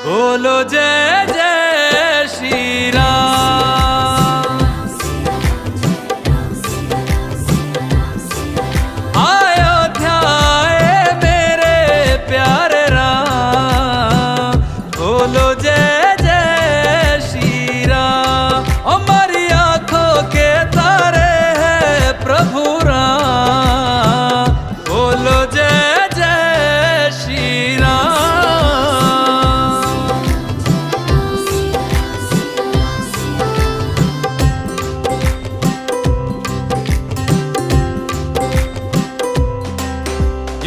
बोलो जय जय श्री राम। अयोध्या आए मेरे प्यारे राम, बोलो जय जय श्री राम। हमारी आंखों के तारे हैं प्रभु राम, बोलो जय जय श्री राम।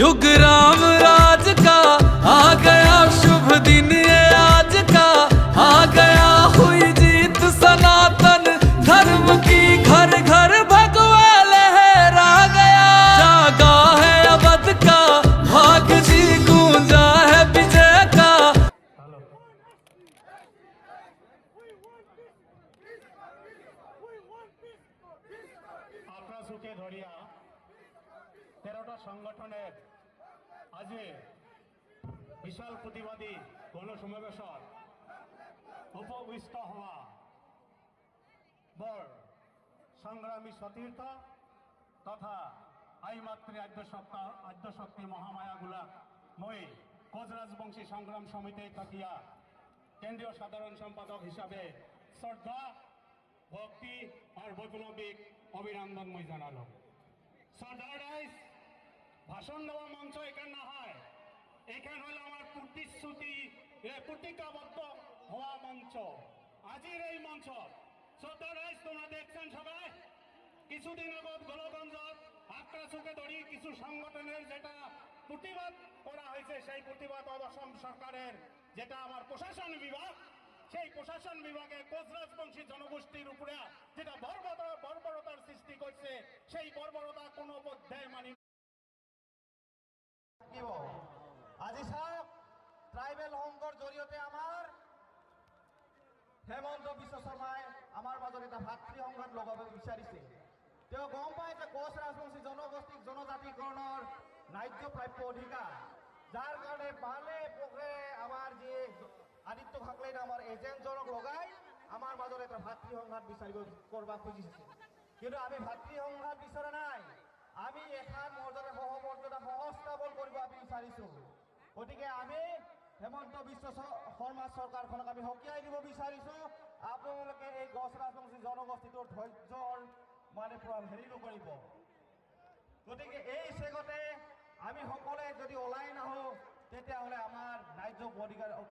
युग राम राज का आ गया शुभ दिन ये आज का, आ गया हुई जीत सनातन धर्म की, घर घर भगवा लहरा गया। जागा है अवध का भाग जी, गूंजा है विजय का। आपरा सुखे धरिया 13টা সংগঠনের আজি বিশাল প্রতিবাদী গণসমাবেশত উপবিষ্ট হওয়া বৰ সংগ্রামী সতীর্থ তথা আইমাতৃ আদ্যশক্তি মহামায়াগুলা মই কোচ রাজবংশী সংগ্রাম সমিতি তকিয়া কেন্দ্রীয় সাধারণ সম্পাদক হিসাবে শ্রদ্ধা ভক্তি আর বৈপ্লবিক অভিনন্দন মই জানালো। শ্রদ্ধারাইজ ভাষণ দেওয়া মঞ্চ এখানে না হয়, এখানে হলো আমার প্রতিজ্ঞাবদ্ধ হওয়া মঞ্চ। আজির এই মঞ্চ শ্রদ্ধারাইজ তোমরা দেখছেন সবাই, কিছুদিন আগত গোলগঞ্জত আক্রাসুকে ধরি কিছু সংগঠনের যেটা প্রতিবাদ করা হয়েছে, সেই প্রতিবাদ অসম সরকারের যেটা আমার প্রশাসন বিভাগ, সেই প্রশাসন বিভাগে কোচ রাজবংশী জনগোষ্ঠীর উপরে যেটা বর্বরতার সৃষ্টি করছে, সেই বর্বরতা কোনো পর্যায়ে মানি। আজি চাওক, ট্রাইবেল সংঘৰ জৰিয়তে আমাৰ হেমন্ত বিশ্ব শৰ্মাই আমাৰ মাজত এটা ভাতৃ সংঘাত লগাব বিচাৰিছে। তেওঁ গম পায় যে কোচ ৰাজবংশী জনগোষ্ঠীক জনজাতিকৰণৰ ন্যায্য প্ৰাপ্য অধিকাৰ, যাৰ কাৰণে ভালে পোখৰে আমাৰ যি আদিত্য ঠাকৰে আমাৰ এজেণ্টজনক লগাই আমাৰ মাজত এটা ভাতৃ সংঘাত বিচাৰিব কৰিব খুজিছে। কিন্তু আমি ভাতৃ সংঘাত বিচৰা নাই, আমি এখন মৰ্যাদা সহমৰ্যাদা সহস্থাপন কৰিব আমি বিচাৰিছো। গতিকে আমি হেমন্ত বিশ্ব শৰ্মা চৰকাৰখনক আমি সকীয়াই দিব বিচাৰিছো। আপোনালোকে এই কোচ ৰাজবংশী জনগোষ্ঠীটোৰ ধৈৰ্যৰ মানে হেৰি নকৰিব। গতিকে এই চেগতে আমি সকলোৱে যদি ওলাই নাহো, তেতিয়াহ'লে আমাৰ ন্যায্য অধিকাৰ